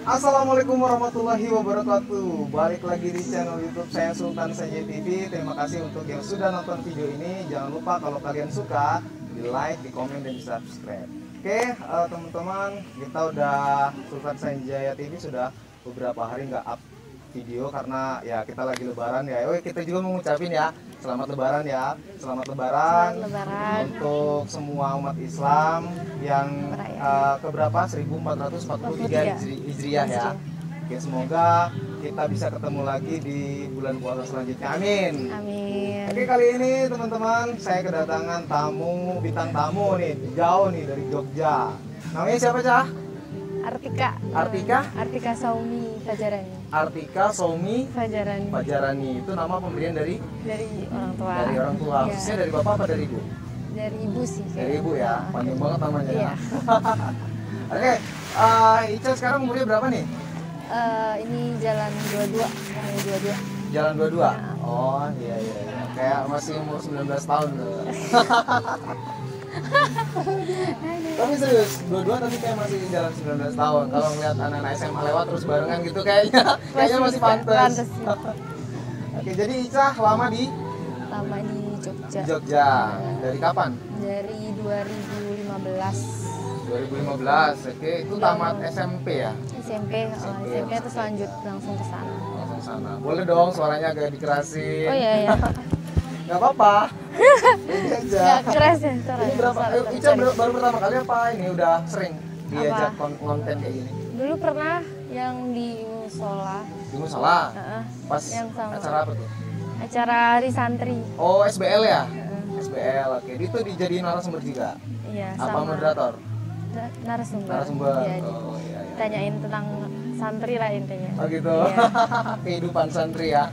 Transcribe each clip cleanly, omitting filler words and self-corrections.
Assalamualaikum warahmatullahi wabarakatuh. Balik lagi di channel YouTube saya Sultan Sanjay TV. Terima kasih untuk yang sudah nonton video ini. Jangan lupa kalau kalian suka di like, di komen, dan di subscribe. Oke, teman-teman, kita udah Sultan Sanjay TV sudah beberapa hari nggak up video karena ya kita lagi lebaran ya. Kita juga mau ngucapin ya selamat lebaran ya. Selamat lebaran untuk semua umat Islam yang keberapa 1443 Hijriah ya. Oke, semoga kita bisa ketemu lagi di bulan puasa selanjutnya. Amin. Amin. Oke, kali ini teman-teman saya kedatangan bintang tamu nih, jauh nih dari Jogja. Namanya siapa, Cah? Artika. Artika Saumi Fajarani. Artika Saumi Fajarani. Itu nama pemberian dari orang tua. Dari orang tua. Ya. Khususnya dari bapak apa dari ibu? Dari ibu sih. Dari ibu ya. Panjang banget namanya. Iya. Oke, Ica sekarang umurnya berapa nih? Ini jalan 22. Jalan 22. Ya. Oh, iya. Kayak masih umur 19 tahun. Tapi serius, 22 tapi kayak masih jalan 19 tahun. Kalau ngeliat anak-anak SMA lewat terus barengan gitu kayaknya masih pantas. Oke, jadi Ica lama di Jogja. Jogja. Dari kapan? Dari 2015. 2015. Oke, itu tamat SMP ya? SMP terus lanjut langsung ke sana. Langsung sana. Boleh dong suaranya agak dikerasin. Oh iya. Gak apa-apa. Ini aja. Gak keras ya suara. Ini berapa? Ica baru pertama kali apa ini udah sering diajak konten kayak gini? Dulu pernah yang di musola. Di musola? Pas yang sama. acara apa tuh? Acara hari santri. Oh, SBL ya? SBL, oke. Itu dijadiin narasumber juga? Iya, apa sama. moderator? Narasumber. Iya. Tanyain tentang santri lah intinya. Oh gitu. Iya. Kehidupan santri ya.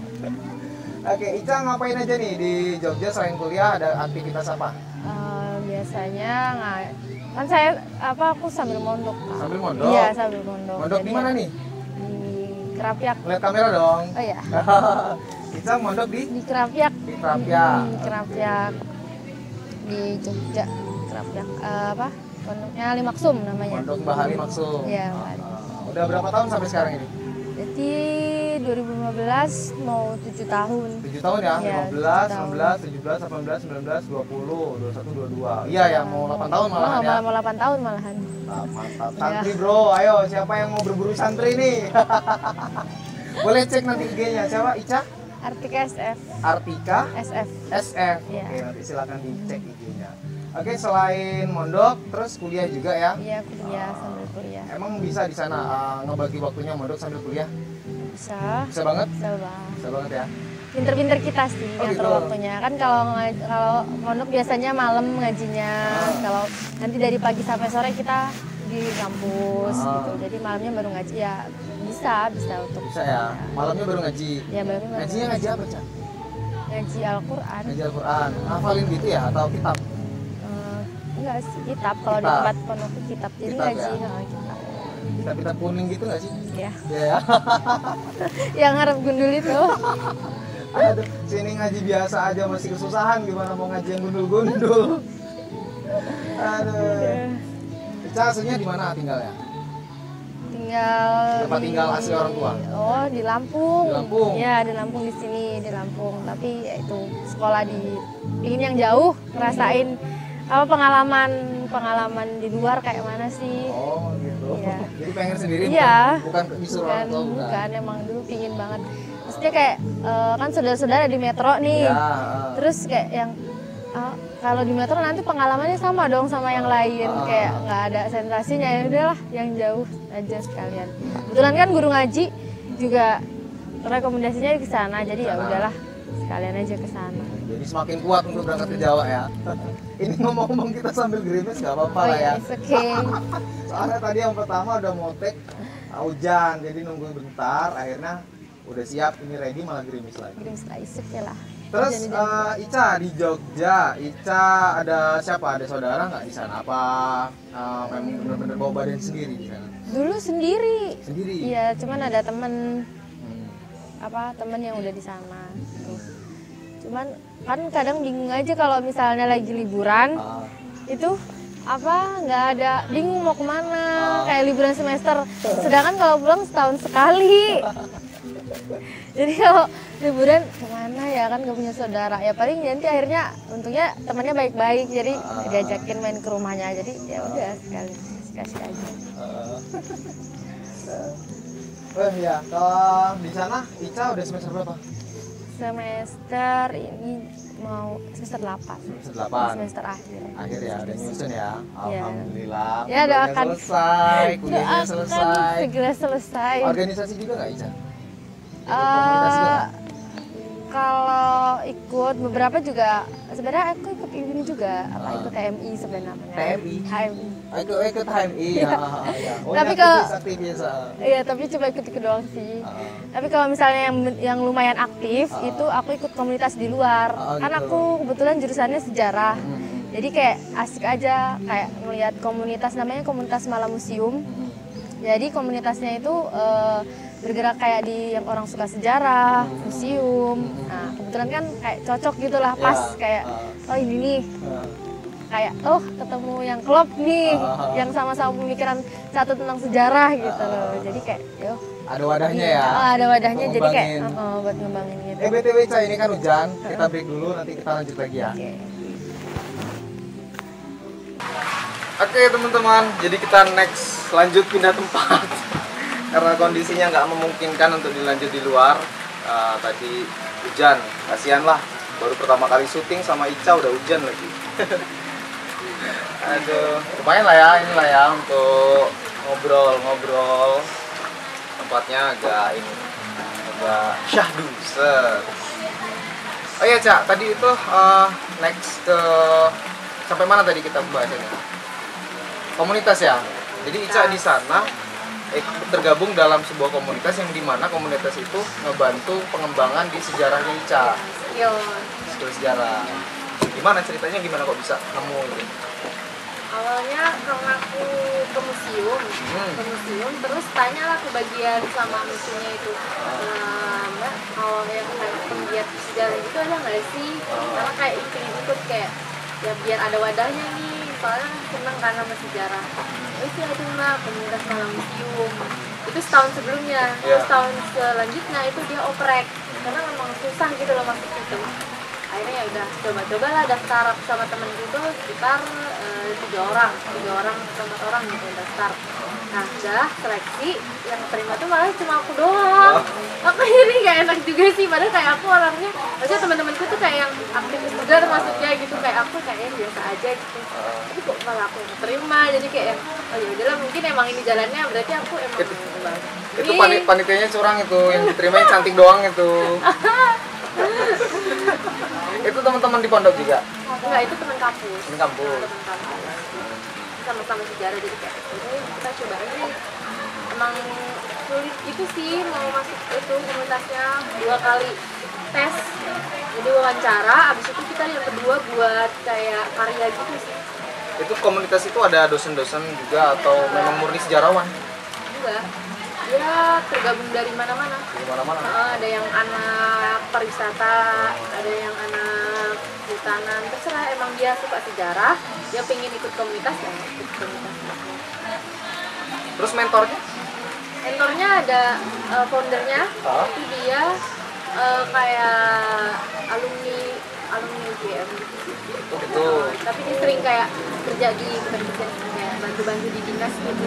Oke, Ica ngapain aja nih di Jogja selain kuliah, ada aktivitas apa? Biasanya kan aku sambil mondok. Sambil mondok? Iya, sambil mondok. Mondok di mana nih? Di Kerapiak. Lihat kamera dong. Oh iya. Ica mondok di Kerapiak. Di Kerapiak. Di Kerapiak. Di Jogja. Kerapiak. Pondoknya Limaksum namanya. Pondok Mbah Ali Maksum. Iya, udah berapa tahun sampai sekarang ini? Jadi 2015 mau 7 tahun. 7 tahun ya? Ya 15, 16, 17, 18, 19, 20, 21, 22. Iya ya, mau 8 tahun malahan ya? Mau 8 tahun malahan. Mantap. Santri bro, ayo siapa yang mau berburu santri nih? Boleh cek nanti IG-nya. Siapa? Ica? Artika SF. Artika? SF. SF. Ya. Oke, nanti silakan dicek IG-nya. Oke, selain mondok, terus kuliah juga ya? Iya, kuliah sambil kuliah. Emang bisa di sana ngebagi waktunya mondok sambil kuliah? Bisa. Bisa banget? Bisa banget ya? Pinter-pinter kita sih ngatur gitu. waktunya. Kan kalau mondok biasanya malam ngajinya. Kalau nanti dari pagi sampai sore kita di kampus gitu. Jadi malamnya baru ngaji ya. Bisa untuk. Bisa ya? Malamnya baru ngaji? Ya, baru Ngajinya ngaji apa, Cak? Ngaji Al-Quran. Ngaji Al-Quran. Hafalin gitu ya? Atau kitab? Enggak sih, kitab. Kalau di tempat pondok kitab. Jadi kitab, ngaji ya? kitab. Kitab-kitab kuning gitu nggak sih? Iya. Iya. Yang harap gundul itu. Aduh, sini ngaji biasa aja masih kesusahan, gimana mau ngaji yang gundul-gundul. Aduh. Ica aslinya di mana tinggalnya? Tempat tinggal asli orang tua? Oh, di Lampung. Di Lampung? Ya, di Lampung, di sini, di Lampung. Tapi ya itu sekolah ingin yang jauh, ngerasain pengalaman di luar kayak mana sih. Oh gitu. Iya. Jadi pengen sendiri? Iya. Bukan disuruh orang tua? Bukan, emang dulu pingin banget. Maksudnya kayak kan saudara-saudara di metro nih. Ya. Terus kayak yang kalau di metro nanti pengalamannya sama dong sama yang lain. Kayak nggak ada sensasinya, ya udahlah yang jauh aja sekalian. Kebetulan kan guru ngaji juga rekomendasinya ke sana, jadi ya udahlah sekalian aja ke sana. Jadi semakin kuat untuk berangkat ke Jawa ya. Ini ngomong-ngomong kita sambil gerimis nggak apa-apa lah ya. It's okay. Soalnya tadi yang pertama udah motek hujan, jadi nunggu bentar, akhirnya udah siap, ini ready malah gerimis lagi. Gerimis lah, it's okay lah. Terus Ica di Jogja, Ica ada siapa? Ada saudara nggak di sana? Apa memang bener-bener bawa badan sendiri di sana? Dulu sendiri. Sendiri? Iya, cuman ada temen yang udah di sana. Cuman kan kadang bingung aja kalau misalnya lagi liburan itu nggak ada, bingung mau kemana, kayak liburan semester. Sedangkan kalau pulang setahun sekali. Jadi kalau liburan kemana ya kan nggak punya saudara, ya paling nanti akhirnya untungnya temannya baik-baik, jadi diajakin main ke rumahnya, jadi ya udah sekali kasih aja. Ya, kalau di sana Ica udah semester berapa? Semester ini mau semester 8. Semester 8. Semester akhir. Akhir ya, udah nyusun ya. Iya. Alhamdulillah. Ya, doakan. Selesai, kuliahnya Doakan selesai. segera selesai. Organisasi juga nggak Ica? Komunitas juga nggak? Kalau ikut beberapa juga, sebenarnya aku ikut ini juga, ikut TMI sebenarnya. TMI? HMI. Ikut HMI. Ya. Oh, Tapi ya, kalau aktivis. iya, tapi cuma ikut doang sih. Tapi kalau misalnya yang lumayan aktif itu aku ikut komunitas di luar. Kan gitu. aku kebetulan jurusannya sejarah. Jadi kayak asik aja kayak ngelihat komunitas, namanya komunitas Malam Museum. Jadi komunitasnya itu bergerak kayak di yang orang suka sejarah, museum. Nah, kebetulan kan kayak cocok gitu lah, pas kayak oh ini nih. Kayak ketemu yang klop nih, yang sama-sama pemikiran satu tentang sejarah gitu loh. Jadi kayak ada wadahnya ya. Ada wadahnya, untuk jadi kayak ngembangin. buat ngembangin gitu. BTW Ca, ini kan hujan, kita break dulu, nanti kita lanjut lagi ya. Oke teman-teman, jadi kita next lanjut pindah tempat karena kondisinya nggak memungkinkan untuk dilanjut di luar. Tadi hujan, kasihan lah, baru pertama kali syuting sama Ica udah hujan lagi. Aduh, lumayan lah ya, inilah ya untuk ngobrol-ngobrol. Tempatnya agak syahdu. Oh iya Ca, tadi itu next ke sampai mana tadi kita bahasnya? Komunitas ya. Jadi Ica di sana tergabung dalam sebuah komunitas yang dimana komunitas itu ngebantu pengembangan di sejarahnya Ica. Yo. Sejarah. Gimana ceritanya, gimana kok bisa nemu gitu? Awalnya karena aku ke museum, terus tanyalah ke bagian sama museumnya itu, Mbak, kalau yang kayak penggiat sejarah gitu ada nggak sih? Karena kayak ikut kayak ya biar ada wadahnya nih, soalnya seneng kan sama sejarah. Terus ya itu Mbak, komunitas Malam Museum. Itu setahun sebelumnya, terus tahun selanjutnya itu dia oprek, karena memang susah gitu loh masuk itu. Akhirnya ya udah coba-coba lah daftar sama temen gitu sekitar 3 orang 4 orang gitu daftar. Nah udah seleksi, yang terima tuh malah cuma aku doang. Aku ini gak enak juga sih, padahal kayak aku orangnya, maksudnya teman-temanku tuh kayak yang aktivis juga termasuknya gitu, kayak aku kayaknya biasa aja gitu. Tapi kok malah aku yang terima, jadi kayak oh ya udahlah, mungkin emang ini jalannya, berarti aku emang itu panitianya curang itu, yang diterima yang cantik doang itu. Itu teman-teman di pondok juga? Enggak, itu teman kampus. Teman kampus. Sama-sama sejarah, jadi kayak kita coba aja. Emang sulit itu sih mau masuk itu komunitasnya, 2 kali tes. Jadi wawancara, abis itu kita yang kedua buat kayak karya gitu sih. Itu komunitas itu ada dosen-dosen juga atau memang murni sejarawan? Enggak. Dia tergabung dari mana-mana. Dari mana-mana? Ada yang anak pariwisata, ada yang anak kehutanan, terserah. Emang dia suka sejarah, dia pengen ikut komunitas, ya ikut komunitas. Terus mentornya? Mentornya ada foundernya, itu dia kayak alumni UGM gitu. Tapi dia sering kayak kerja di kayak bantu-bantu di dinas gitu.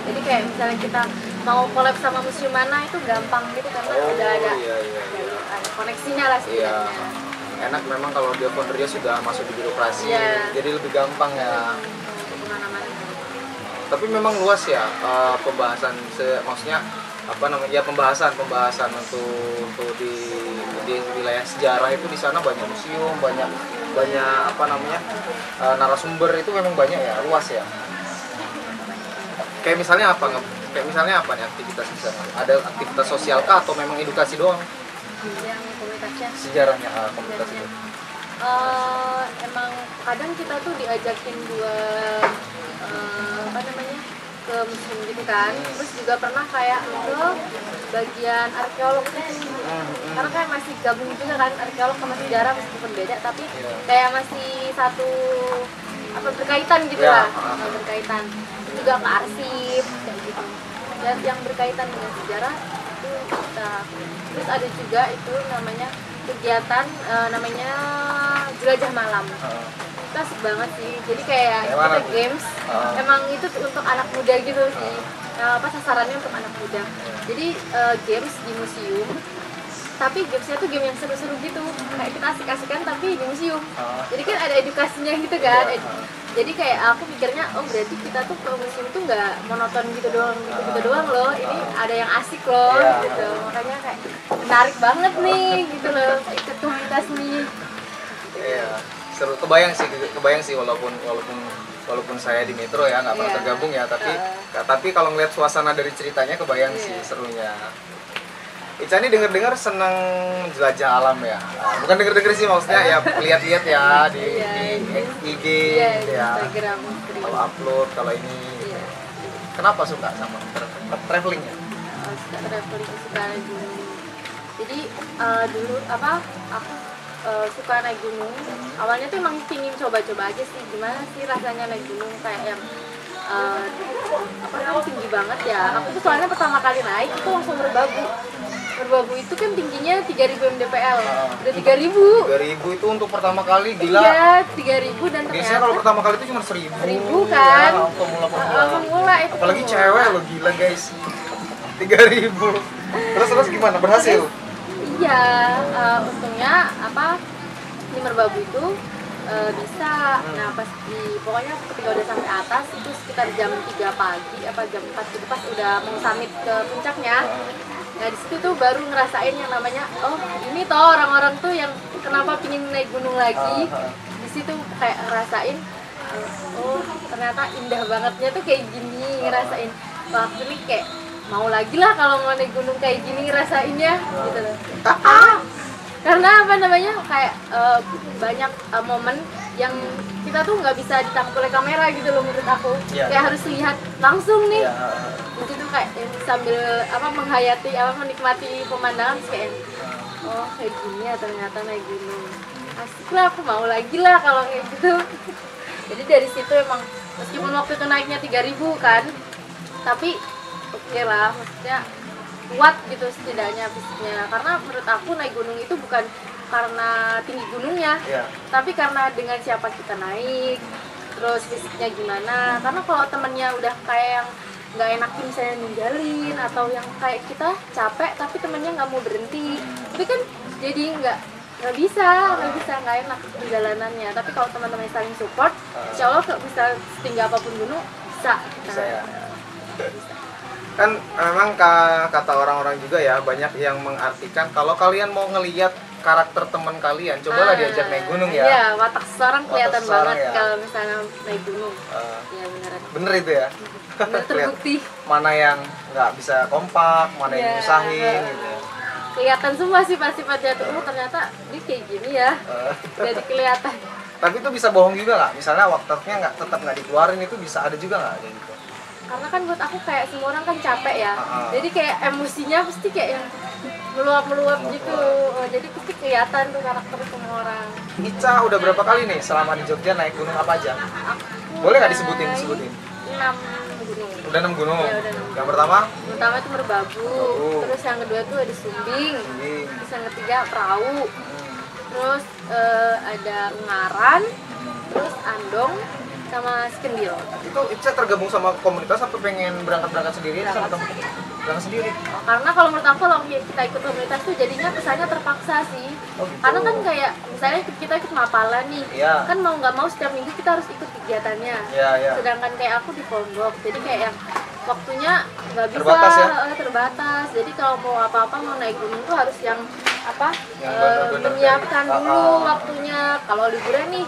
Jadi kayak misalnya kita mau collab sama museum mana itu gampang gitu karena udah ada koneksinya lah sebenarnya. Enak memang kalau dia foundernya sudah masuk di birokrasi, jadi lebih gampang ya. Kemana-mana. Tapi memang luas ya pembahasan, maksudnya apa namanya ya, pembahasan untuk di wilayah sejarah itu. Di sana banyak museum, banyak apa namanya narasumber, itu memang banyak ya, luas ya. Kayak misalnya apa nih aktivitas di sana? Ada aktivitas sosial kah atau memang edukasi doang? Yang komunitasnya Sejarahnya komunitas itu. Emang kadang kita tuh diajakin buat ke museum gitu kan, terus juga pernah kayak ke bagian arkeolog gitu, karena kayak masih gabung juga kan arkeolog sama sejarah meskipun beda, tapi kayak masih satu apa berkaitan gitu Ya. lah, berkaitan juga ke arsip kayak gitu. Dan yang berkaitan dengan sejarah itu kita. Terus ada juga itu namanya kegiatan namanya jelajah malam. Itu asik banget sih. Jadi kayak kita games, emang itu untuk anak muda gitu sih. Apa sasarannya untuk anak muda. Jadi games di museum. Tapi gamesnya tuh game yang seru-seru gitu, kayak kita asik-asikan tapi di museum. Jadi kan ada edukasinya gitu kan. Jadi kayak aku pikirnya, oh berarti kita tuh ke museum tuh nggak monoton gitu doang, gitu doang loh. Ini ada yang asik loh, gitu. Makanya kayak menarik banget nih, gitu loh, ikut komunitas nih. Iya, seru. Kebayang sih walaupun saya di Metro ya nggak pernah tergabung ya, tapi kalau ngeliat suasana dari ceritanya kebayang sih serunya. Ica ini dengar senang jelajah alam ya, bukan dengar sih maksudnya ya lihat-lihat ya di IG gitu ya, Instagram, kalau upload kalau ini. Kenapa suka sama travelingnya? Suka traveling, suka naik gunung. Jadi dulu aku suka naik gunung. Awalnya tuh emang pingin coba-coba aja sih gimana sih rasanya naik gunung kayak yang tinggi banget ya. Aku tuh soalnya pertama kali naik itu langsung Merbabu. Merbabu itu kan tingginya 3000 mdpl. Udah 3000. 3000 itu untuk pertama kali, gila. Iya, 3000 dan biasanya kalau pertama kali itu cuma 1000. 1000 kan. Ya, pemula itu. Apalagi cewek lo, gila guys. 3000. Terus gimana? Berhasil? Iya, untungnya di Merbabu itu bisa. Nah pas pokoknya ketika udah sampai atas itu sekitar jam 3 pagi apa jam 4 itu pas udah mau summit ke puncaknya. Nah di situ tuh baru ngerasain yang namanya, oh ini toh orang-orang tuh yang kenapa pingin naik gunung lagi. Di situ kayak ngerasain, oh ternyata indah bangetnya tuh kayak gini, ngerasain. Wah ini kayak mau lagi lah kalau mau naik gunung kayak gini ngerasainnya gitu loh. Karena kayak banyak momen yang kita tuh nggak bisa ditangkap oleh kamera gitu loh menurut aku. Kayak harus lihat langsung nih. Itu tuh kayak sambil menghayati menikmati pemandangan kayak oh kayak gini ya ternyata naik gunung. Asik lah, aku mau lagi lah kalau kayak gitu. Jadi dari situ emang meskipun waktu itu naiknya 3000 kan, tapi oke lah, maksudnya kuat gitu setidaknya fisiknya. Karena menurut aku naik gunung itu bukan karena tinggi gunungnya, tapi karena dengan siapa kita naik, terus fisiknya gimana. Karena kalau temennya udah kayak yang nggak enakin misalnya ninggalin, atau yang kayak kita capek tapi temennya nggak mau berhenti, itu kan jadi nggak bisa nggak enak perjalanannya. Tapi kalau teman-teman saling support, insya Allah bisa setinggi apapun gunung bisa ya. Kan memang kata orang-orang juga ya, banyak yang mengartikan kalau kalian mau ngelihat karakter teman kalian, cobalah diajak naik gunung ya. Iya, watak seseorang kelihatan banget ya. kalau misalnya naik gunung. Iya beneran. Bener itu ya. Bener terbukti. Mana yang nggak bisa kompak, mana yang nyusahin gitu ya. Kelihatan semua sifat-sifatnya tuh. Oh ternyata dia kayak gini ya. Jadi kelihatan. Tapi itu bisa bohong juga nggak? Misalnya waktunya tetap nggak dikeluarin, itu bisa ada juga nggak kayak gitu? Karena kan buat aku kayak semua orang kan capek ya. Jadi kayak emosinya pasti kayak yang meluap gitu. Jadi pasti kelihatan tuh karakter semua orang. Ica udah berapa kali nih selama di Jogja naik gunung apa aja? Boleh nggak disebutin? 6 gunung. Udah 6 gunung? Ya, udah 6 gunung. Yang pertama? Pertama itu Merbabu. Terus yang kedua tuh ada Sumbing. Terus yang ketiga Perahu. Terus ada Ungaran. Terus Andong sama Skendil. Itu Ica tergabung sama komunitas atau pengen berangkat sendiri? Berangkat sendiri? Karena kalau menurut aku kalau kita ikut komunitas tuh jadinya kesannya terpaksa sih. Gitu. Karena kan kayak misalnya kita ikut mapalan nih, kan mau nggak mau setiap minggu kita harus ikut kegiatannya. Sedangkan kayak aku di pondok, jadi kayak yang waktunya nggak bisa terbatas. Jadi kalau mau apa-apa mau naik gunung tuh harus yang menyiapkan dulu waktunya. Kalau liburan nih,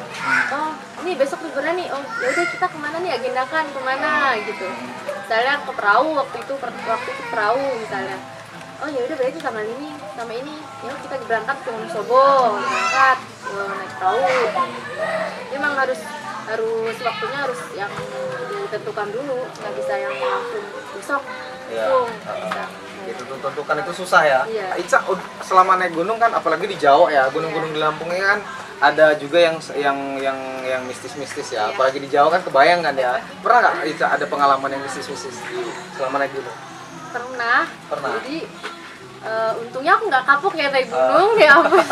oh ini besok liburan nih, oh yaudah kita kemana nih, agendakan kemana gitu. Misalnya ke Perahu waktu itu Perahu misalnya, oh yaudah berarti sama ini ya kita berangkat ke Wonosobo, berangkat naik perahu. Memang harus waktunya harus yang ditentukan dulu, nggak bisa yang langsung besok gitu. Tentukan itu susah ya. Ica selama naik gunung kan, apalagi di Jawa ya, gunung-gunung di Lampung ini kan ada juga yang mistis-mistis ya. Apalagi di Jawa kan kebayang kan ya. Pernah nggak Ica ada pengalaman yang mistis-mistis selama naik gunung? Pernah. Jadi untungnya aku nggak kapok ya naik gunung ya ampun.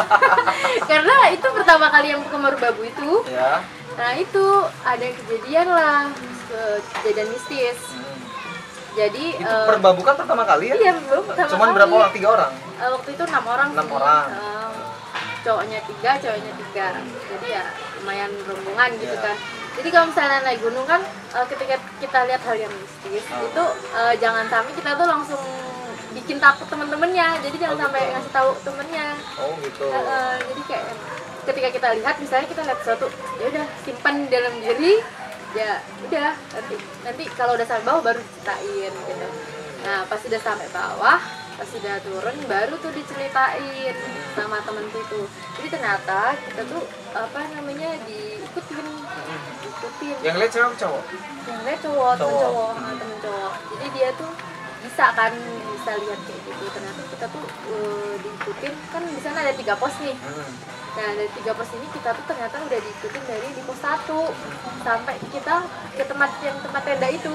Karena itu pertama kali yang ke Merubabu itu. Ya. Nah itu ada kejadian lah, kejadian mistis. Jadi itu Merubabu kan pertama kali ya? Iya, pertama Cuman kali. berapa orang? 3 orang? Waktu itu 6 orang. 6 orang. Cowoknya 3, ceweknya 3. Jadi ya lumayan rombongan gitu kan. Jadi kalau misalnya naik gunung kan ketika kita lihat hal yang mistis itu jangan sampai kita tuh langsung bikin takut temen-temennya. Jadi jangan sampai ngasih tahu temennya. Oh gitu. Jadi kayak ketika kita lihat misalnya kita lihat sesuatu, ya udah simpan di dalam diri. Ya udah nanti kalau udah sampai bawah baru diceritain gitu. Nah pas udah sampai bawah, pas udah turun baru tuh diceritain sama temanku itu. Jadi ternyata kita tuh diikutin. Yang lihat cewek cowok? Yang lihat cowok. Temen cowok. Jadi dia tuh bisa lihat kayak gitu. Ternyata kita tuh diikutin, kan di sana ada 3 pos nih. Nah dari 3 pos ini kita tuh ternyata udah diikutin dari di pos 1 sampai kita ke tempat tenda itu.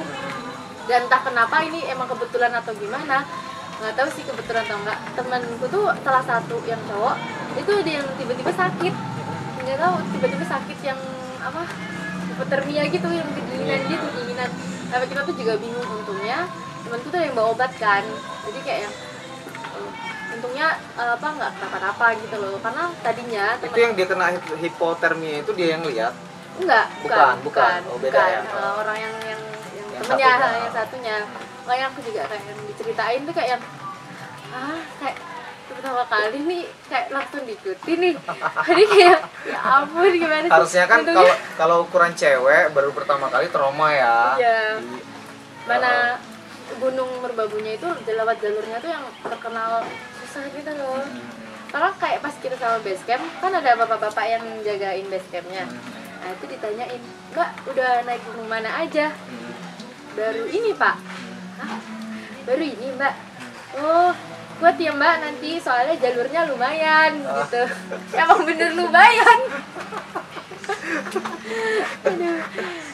Dan entah kenapa ini emang kebetulan atau gimana, nggak tahu sih kebetulan atau enggak, temanku tuh salah satu yang cowok itu dia yang tiba-tiba sakit, nggak tahu tiba-tiba sakit yang hipotermia gitu, yang kedinginan. Tapi kita tuh juga bingung. Untungnya temanku tuh yang bawa obat kan, jadi kayak yang untungnya nggak kenapa-napa gitu loh, karena tadinya itu yang dia kena hipotermia itu dia yang lihat? Bukan. Oh, beda ya. Orang yang temennya yang satunya. Makanya aku juga kayak yang diceritain tuh kayak yang kayak pertama kali nih kayak langsung diikuti nih. Jadi kayak ya ampun gimana sih. Harusnya kan kalau ukuran cewek baru pertama kali trauma ya. Iya. Mana Gunung Merbabunya itu lewat jalurnya tuh yang terkenal susah gitu loh. Karena kayak pas kita sama base camp kan ada bapak-bapak yang jagain base campnya. Nah itu ditanyain, Mbak udah naik gunung mana aja? Baru ini Pak. Hah? Baru ini Mbak. Oh kuat ya Mbak nanti soalnya jalurnya lumayan gitu. Emang bener lumayan.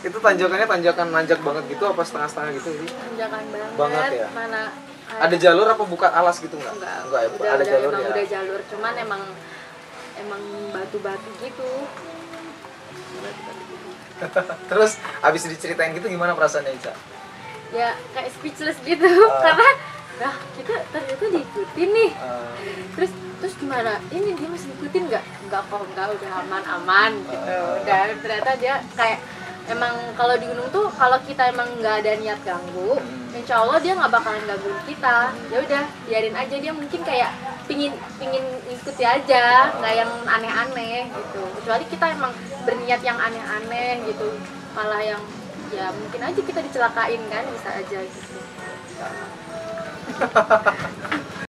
Itu tanjakannya tanjakan nanjak banget gitu apa setengah-setengah gitu sih? Tanjakan banget ya? Mana ada jalur apa bukan alas gitu nggak? Enggak ya, udah, ada jalur emang ya? Udah jalur, cuman emang batu-batu gitu. Terus abis diceritain gitu gimana perasaannya Ica? Ya kayak speechless gitu karena kita ternyata diikutin nih. Terus gimana? Ini dia masih ngikutin nggak? Enggak kok, enggak, udah aman gitu. Dan ternyata dia kayak emang kalau di gunung tuh kalau kita emang nggak ada niat ganggu, insya Allah dia nggak bakalan gangguin kita. Ya udah biarin aja, dia mungkin kayak pingin ikuti aja, nggak yang aneh-aneh gitu. Kecuali kita emang berniat yang aneh-aneh gitu, malah yang ya mungkin aja kita dicelakain kan, bisa aja gitu.